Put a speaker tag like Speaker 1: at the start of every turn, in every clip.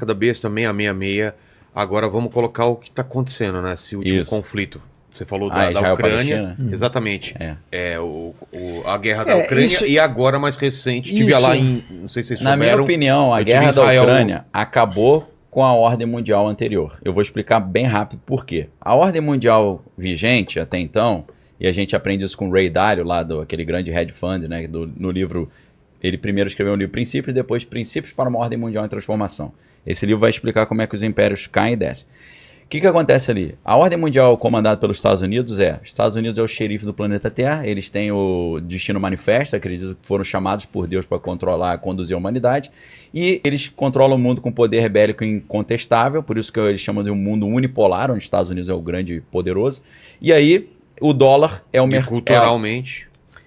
Speaker 1: da besta 666. Agora vamos colocar o que está acontecendo, né? Esse último conflito. Você falou da Ucrânia. Exatamente. A guerra da Ucrânia e agora mais recente. Tive lá em. Não sei se vocês souberam.
Speaker 2: Na minha opinião, a guerra da Ucrânia acabou com a ordem mundial anterior. Eu vou explicar bem rápido por quê. A ordem mundial vigente até então, e a gente aprende isso com o Ray Dalio, lá aquele grande hedge fund, né? No livro. Ele primeiro escreveu um livro Princípios, depois Princípios para uma Ordem Mundial em Transformação. Esse livro vai explicar como é que os impérios caem e descem. O que acontece ali? A ordem mundial comandada pelos Estados Unidos os Estados Unidos é o xerife do planeta Terra, eles têm o destino manifesto, acredito que foram chamados por Deus para controlar, conduzir a humanidade, e eles controlam o mundo com poder bélico incontestável, por isso que eles chamam de um mundo unipolar, onde os Estados Unidos é o grande poderoso, e aí o dólar é o mercado...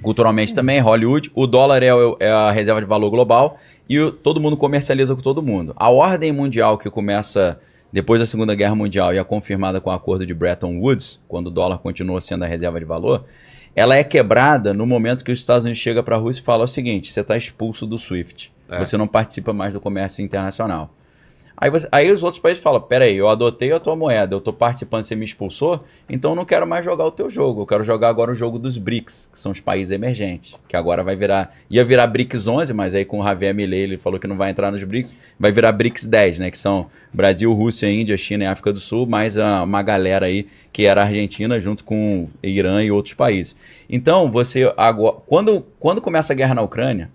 Speaker 2: Culturalmente também, Hollywood, o dólar é a reserva de valor global e todo mundo comercializa com todo mundo. A ordem mundial que começa depois da Segunda Guerra Mundial e é confirmada com o acordo de Bretton Woods, quando o dólar continua sendo a reserva de valor, ela é quebrada no momento que os Estados Unidos chegam para a Rússia e falam o seguinte: você está expulso do SWIFT, você não participa mais do comércio internacional. Aí os outros países falam, peraí, eu adotei a tua moeda, eu estou participando, você me expulsou, então eu não quero mais jogar o teu jogo, eu quero jogar agora o jogo dos BRICS, que são os países emergentes, que agora ia virar BRICS 11, mas aí com o Javier Milei ele falou que não vai entrar nos BRICS, vai virar BRICS 10, né, que são Brasil, Rússia, Índia, China e África do Sul, mais uma galera aí que era a Argentina junto com Irã e outros países. Então, quando começa a guerra na Ucrânia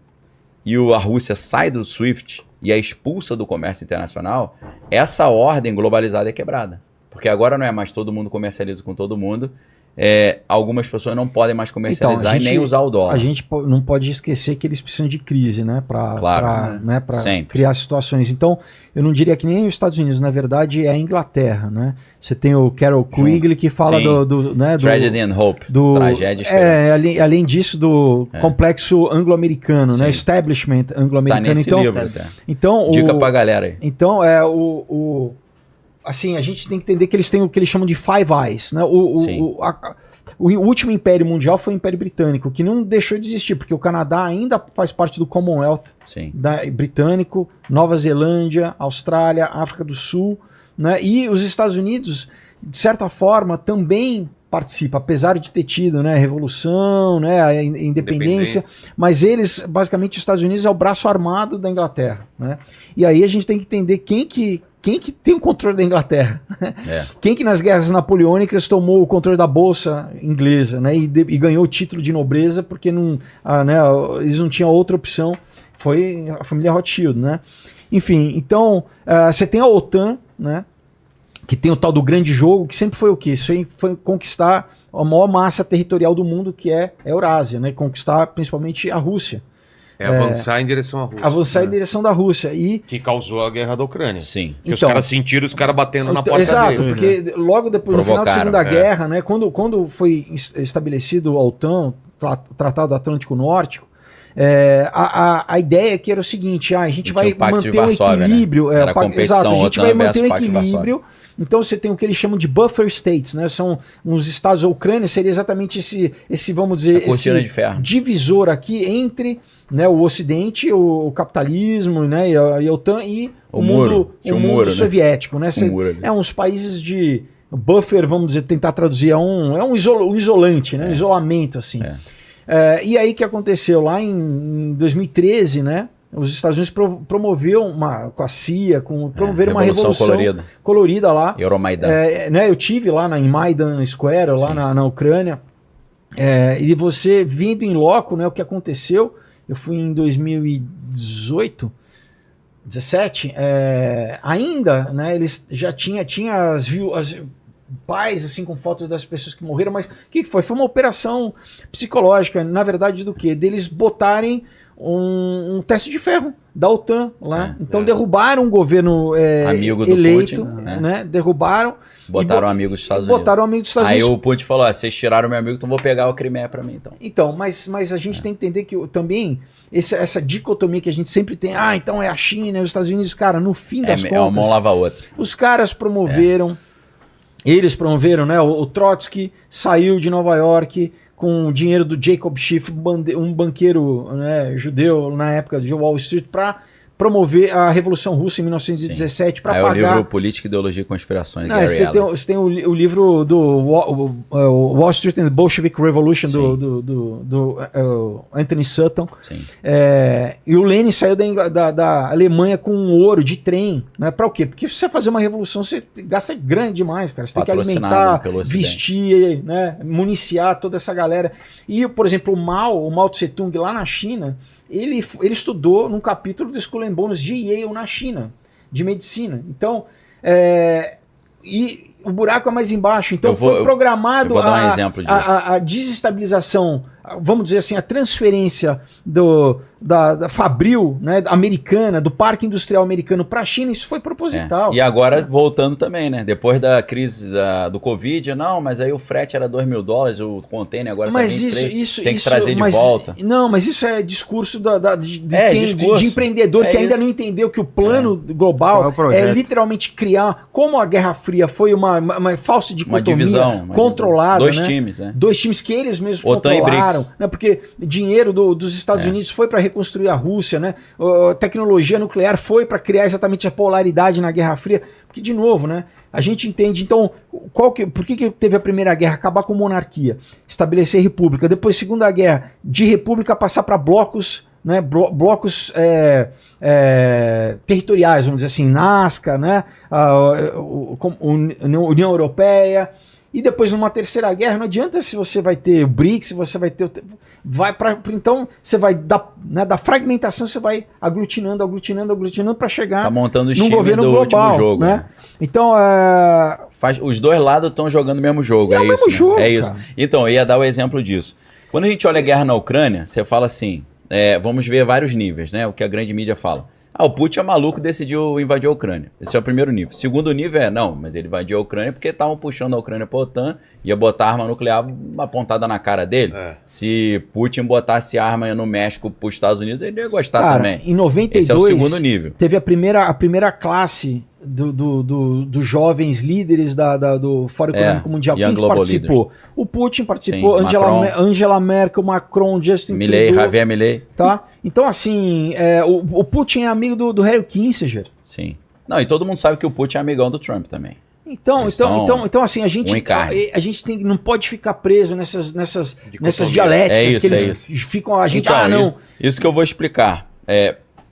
Speaker 2: e a Rússia sai do SWIFT, e é expulsa do comércio internacional, essa ordem globalizada é quebrada. Porque agora não é mais todo mundo comercializa com todo mundo, algumas pessoas não podem mais comercializar e nem usar o dólar.
Speaker 3: A gente não pode esquecer que eles precisam de crise, né? Para criar situações. Então, eu não diria que nem os Estados Unidos, na verdade, é a Inglaterra, né? Você tem o Carol Quigley que fala do
Speaker 2: Tragedy and Hope, tragédia e
Speaker 3: esperança. Além disso, do complexo anglo-americano, né? Establishment anglo-americano.
Speaker 2: Tá nesse livro até.
Speaker 3: Então,
Speaker 2: dica pra galera aí.
Speaker 3: Então, assim, a gente tem que entender que eles têm o que eles chamam de Five Eyes, né? O último império mundial foi o Império Britânico, que não deixou de existir, porque o Canadá ainda faz parte do Commonwealth britânico, Nova Zelândia, Austrália, África do Sul, né? E os Estados Unidos, de certa forma, também participa, apesar de ter tido, né, a Revolução, né, a independência, mas eles, basicamente, os Estados Unidos é o braço armado da Inglaterra, né? E aí a gente tem que entender quem que tem o controle da Inglaterra? Quem que nas guerras napoleônicas tomou o controle da bolsa inglesa, né, e ganhou o título de nobreza porque eles não tinham outra opção, foi a família Rothschild, né? Enfim, então você tem a OTAN, né, que tem o tal do grande jogo, que sempre foi o quê? Isso aí foi conquistar a maior massa territorial do mundo, que é a Eurásia, né, conquistar principalmente a Rússia.
Speaker 1: Avançar em direção à Rússia.
Speaker 3: Avançar em direção da Rússia. Que
Speaker 1: causou a guerra da Ucrânia.
Speaker 2: Sim.
Speaker 1: Que os caras sentiram os caras batendo na porta
Speaker 3: exato,
Speaker 1: dele.
Speaker 3: Porque logo depois, no final da Segunda Guerra, né, quando foi estabelecido a OTAN, o Tratado Atlântico Nórdico, a ideia que era o seguinte: a gente vai manter um equilíbrio.
Speaker 2: Né?
Speaker 3: Exato, a gente vai manter um equilíbrio. Então você tem o que eles chamam de buffer states, né? São uns estados. A Ucrânia seria exatamente esse vamos dizer, esse divisor aqui entre, né, o Ocidente, o capitalismo, né, e a OTAN e o mundo soviético, né? Uns países de buffer, vamos dizer, tentar traduzir, um isolante, né? Um isolamento, assim. E aí o que aconteceu? Lá em 2013, né? Os Estados Unidos promoveu com a CIA, promoveram uma revolução colorida lá.
Speaker 2: Euromaidan.
Speaker 3: Né, eu tive lá em Maidan Square, lá na Ucrânia. E você vindo em loco, né, o que aconteceu, eu fui em 2018, 17, ainda, né, eles já tinha as pais, assim, com fotos das pessoas que morreram, mas o que foi? Foi uma operação psicológica, na verdade, do quê? Deles botarem um teste de ferro da OTAN lá. Então derrubaram um governo
Speaker 2: amigo do
Speaker 3: eleito,
Speaker 2: Putin,
Speaker 3: né? Derrubaram.
Speaker 2: Botaram amigos dos Estados Unidos.
Speaker 3: Botaram amigos dos Estados Unidos.
Speaker 2: Aí o Putin falou: vocês tiraram meu amigo, então vou pegar o Crimeia pra mim, então.
Speaker 3: Então, mas a gente tem que entender que também essa dicotomia que a gente sempre tem, então é a China, os Estados Unidos, cara, no fim das contas,
Speaker 2: uma mão lava a outra.
Speaker 3: Os caras promoveram, eles promoveram, né? O Trotsky saiu de Nova York com o dinheiro do Jacob Schiff, um banqueiro, né, judeu na época de Wall Street, para promover a Revolução Russa em 1917 para pagar...
Speaker 2: É o livro Política, Ideologia e Conspirações,
Speaker 3: Gary Allen. Você tem o livro do Wall Street and the Bolshevik Revolution, do Anthony Sutton. E o Lenin saiu da Alemanha com ouro de trem. Né? Para o quê? Porque se você fazer uma revolução, você gasta grande demais, cara. Você tem que alimentar, vestir, né? Municiar toda essa galera. E, por exemplo, o Mao Tse-tung lá na China... Ele estudou num capítulo do Skull and Bones de Yale na China, de medicina. Então, e o buraco é mais embaixo. Então foi programado a desestabilização, vamos dizer assim, a transferência da Fabril, né, americana, do parque industrial americano para a China. Isso foi proposital.
Speaker 2: E agora voltando também, né? Depois da crise do Covid, não, mas aí o frete era $2.000, o container agora
Speaker 3: mas
Speaker 2: tá 23, tem que trazer de volta.
Speaker 3: Não, mas isso é discurso de empreendedor que ainda não entendeu que o plano global é literalmente criar, como a Guerra Fria foi uma falsa dicotomia controlada.
Speaker 2: Dois times, né?
Speaker 3: Dois times que eles mesmos controlaram. Né? Porque dinheiro dos Estados Unidos foi para reconstruir a Rússia, né? A tecnologia nuclear foi para criar exatamente a polaridade na Guerra Fria. Porque, de novo, né? A gente entende, então, por que teve a Primeira Guerra? Acabar com monarquia, estabelecer república. Depois, Segunda Guerra, de república passar para blocos, né? Blocos territoriais, vamos dizer assim, Nazca, né? União Europeia. E depois, numa Terceira Guerra, não adianta se você vai ter o BRICS, se você vai ter... Então, você vai da fragmentação, você vai aglutinando para chegar
Speaker 2: montando o
Speaker 3: num governo global, jogo, né? Então,
Speaker 2: os dois lados estão jogando o mesmo jogo, é isso,
Speaker 3: jogo,
Speaker 2: é isso. Então, eu ia dar o exemplo disso. Quando a gente olha a guerra na Ucrânia, você fala assim, vamos ver vários níveis, né? O que a grande mídia fala. O Putin é maluco, decidiu invadir a Ucrânia. Esse é o primeiro nível. Segundo nível mas ele invadiu a Ucrânia porque estavam puxando a Ucrânia para a OTAN, ia botar arma nuclear apontada na cara dele. Se Putin botasse arma no México para os Estados Unidos, ele ia gostar também.
Speaker 3: Em 92,
Speaker 2: esse é o segundo nível.
Speaker 3: Teve a primeira classe dos jovens líderes do Fórum Econômico Mundial. Quem participou? Leaders. O Putin participou, Angela Merkel, Macron, Justin
Speaker 2: Trudeau. Javier Milei.
Speaker 3: Tá? Então, assim, o Putin é amigo do Harry Kissinger.
Speaker 2: Sim. Não, e todo mundo sabe que o Putin é amigão do Trump também.
Speaker 3: Então assim, a gente não pode ficar preso nessas dialéticas que eles ficam... não.
Speaker 2: Isso que eu vou explicar.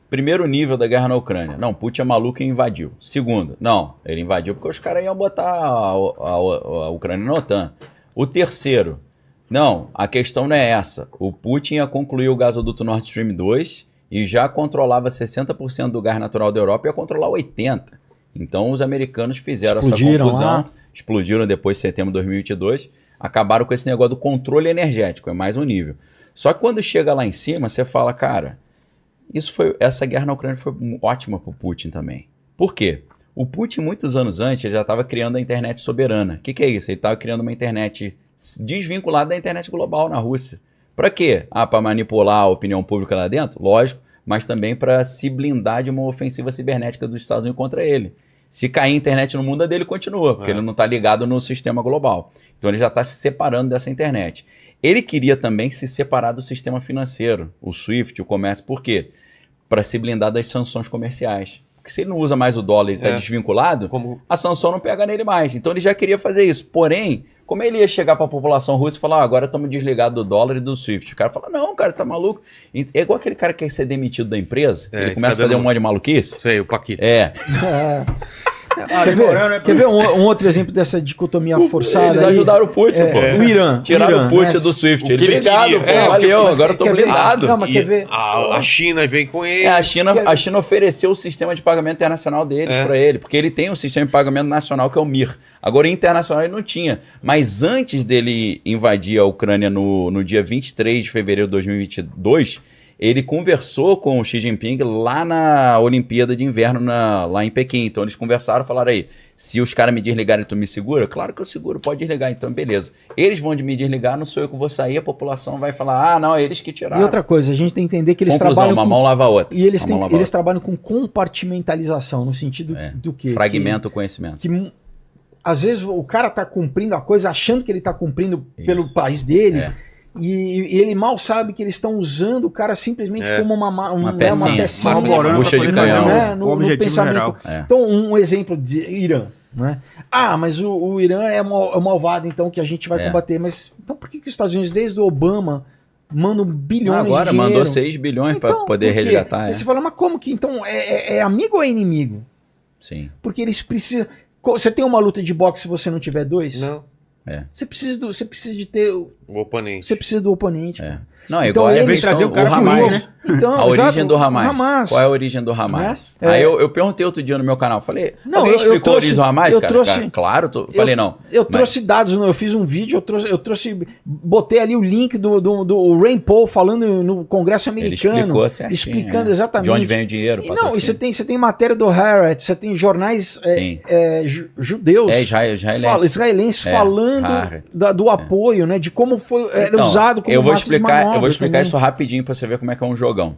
Speaker 2: Primeiro nível da guerra na Ucrânia. Não, Putin é maluco e invadiu. Segundo, não, ele invadiu porque os caras iam botar a Ucrânia na OTAN. O terceiro, não, a questão não é essa. O Putin ia concluir o gasoduto Nord Stream 2 e já controlava 60% do gás natural da Europa e ia controlar 80%. Então os americanos fizeram essa confusão, explodiram depois de setembro de 2022, acabaram com esse negócio do controle energético, é mais um nível. Só que quando chega lá em cima, você fala, cara... Essa guerra na Ucrânia foi ótima para o Putin também. Por quê? O Putin, muitos anos antes, ele já estava criando a internet soberana. O que é isso? Ele estava criando uma internet desvinculada da internet global na Rússia. Para quê? Para manipular a opinião pública lá dentro? Lógico, mas também para se blindar de uma ofensiva cibernética dos Estados Unidos contra ele. Se cair a internet no mundo, a dele continua, porque ele não está ligado no sistema global. Então ele já está se separando dessa internet. Ele queria também se separar do sistema financeiro, o SWIFT, o comércio. Por quê? Para se blindar das sanções comerciais. Porque se ele não usa mais o dólar, ele está desvinculado, a sanção não pega nele mais. Então ele já queria fazer isso. Porém, como ele ia chegar para a população russa e falar, agora estamos desligados do dólar e do SWIFT? O cara fala, não, cara, tá maluco. É igual aquele cara que quer ser demitido da empresa, ele começa a fazer um monte de maluquice.
Speaker 1: Isso aí, o Paquito.
Speaker 3: Quer ver um outro exemplo dessa dicotomia forçada?
Speaker 2: Eles ajudaram o Putin, pô.
Speaker 3: O Irã.
Speaker 2: Tiraram o Putin do SWIFT. Ele obrigado, valeu, agora eu tô blindado.
Speaker 1: A China vem com ele.
Speaker 2: A China ofereceu o sistema de pagamento internacional deles para ele, porque ele tem um sistema de pagamento nacional que é o MIR. Agora, internacional ele não tinha. Mas antes dele invadir a Ucrânia no dia 23 de fevereiro de 2022, ele conversou com o Xi Jinping lá na Olimpíada de Inverno, lá em Pequim. Então eles conversaram, falaram aí, se os caras me desligarem, tu me segura? Claro que eu seguro, pode desligar. Então beleza. Eles vão me desligar, não sou eu que vou sair, a população vai falar, não, eles que tiraram.
Speaker 3: E outra coisa, a gente tem que entender que eles trabalham
Speaker 2: uma mão lava a outra.
Speaker 3: E eles trabalham com compartimentalização, no sentido do quê?
Speaker 2: Fragmenta o conhecimento.
Speaker 3: Às vezes o cara tá cumprindo a coisa achando que ele tá cumprindo pelo país dele. E ele mal sabe que eles estão usando o cara simplesmente como uma pecinha
Speaker 2: bucha de canhão,
Speaker 3: no pensamento. Então, um exemplo de Irã. Né? Mas o Irã é malvado, então, que a gente vai combater. Mas então por que os Estados Unidos, desde o Obama, mandam bilhões de dinheiro?
Speaker 2: Agora mandou 6 bilhões para poder resgatar.
Speaker 3: Aí você fala, mas como que então é amigo ou é inimigo?
Speaker 2: Sim.
Speaker 3: Porque eles precisam. Você tem uma luta de boxe se você não tiver dois?
Speaker 1: Não.
Speaker 3: Você precisa de ter o
Speaker 1: oponente.
Speaker 3: Você precisa do oponente.
Speaker 2: Não, então, igual eles trazer o Hamas, né?
Speaker 3: Então,
Speaker 2: a origem do Hamas. Qual é a origem do Hamas? Aí eu perguntei outro dia no meu canal, falei,
Speaker 3: alguém explicou a origem do Hamas,
Speaker 2: cara? Claro, falei não.
Speaker 3: Eu trouxe dados, eu fiz um vídeo, botei ali o link do Rand Paul falando no Congresso americano, explicando exatamente.
Speaker 2: De onde vem o dinheiro.
Speaker 3: E você tem matéria do Haaretz, você tem jornais judeus, israelenses falando do apoio, né, de como foi usado como
Speaker 2: eu vou explicar isso rapidinho para você ver como é que é um jogão.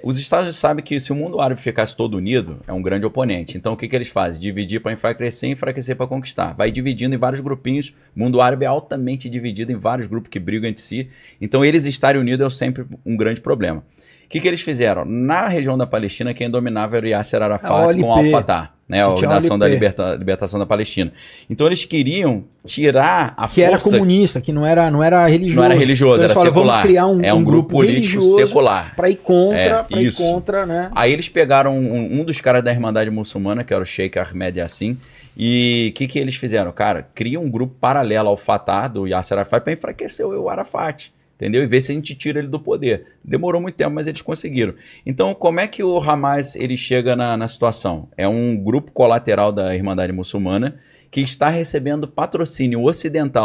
Speaker 2: Os Estados Unidos sabem que se o mundo árabe ficasse todo unido, é um grande oponente. Então o que eles fazem? Dividir para enfraquecer e enfraquecer para conquistar. Vai dividindo em vários grupinhos. O mundo árabe é altamente dividido em vários grupos que brigam entre si. Então eles estarem unidos é sempre um grande problema. O que eles fizeram? Na região da Palestina, quem dominava era o Yasser Arafat com o Al-Fatah, né, a Organização da Libertação da Palestina. Então eles queriam tirar a força...
Speaker 3: Que era comunista, que não era religioso.
Speaker 2: Não era religioso,
Speaker 3: então,
Speaker 2: era secular.
Speaker 3: Vamos criar um
Speaker 2: grupo político secular.
Speaker 3: Para ir contra, né?
Speaker 2: Aí eles pegaram um dos caras da Irmandade Muçulmana, que era o Sheikh Ahmed Yassin, e o que eles fizeram? Cara, cria um grupo paralelo ao Fatah, do Yasser Arafat, para enfraquecer o Arafat. Entendeu? E ver se a gente tira ele do poder. Demorou muito tempo, mas eles conseguiram. Então, como é que o Hamas ele chega na situação? É um grupo colateral da Irmandade Muçulmana que está recebendo patrocínio ocidental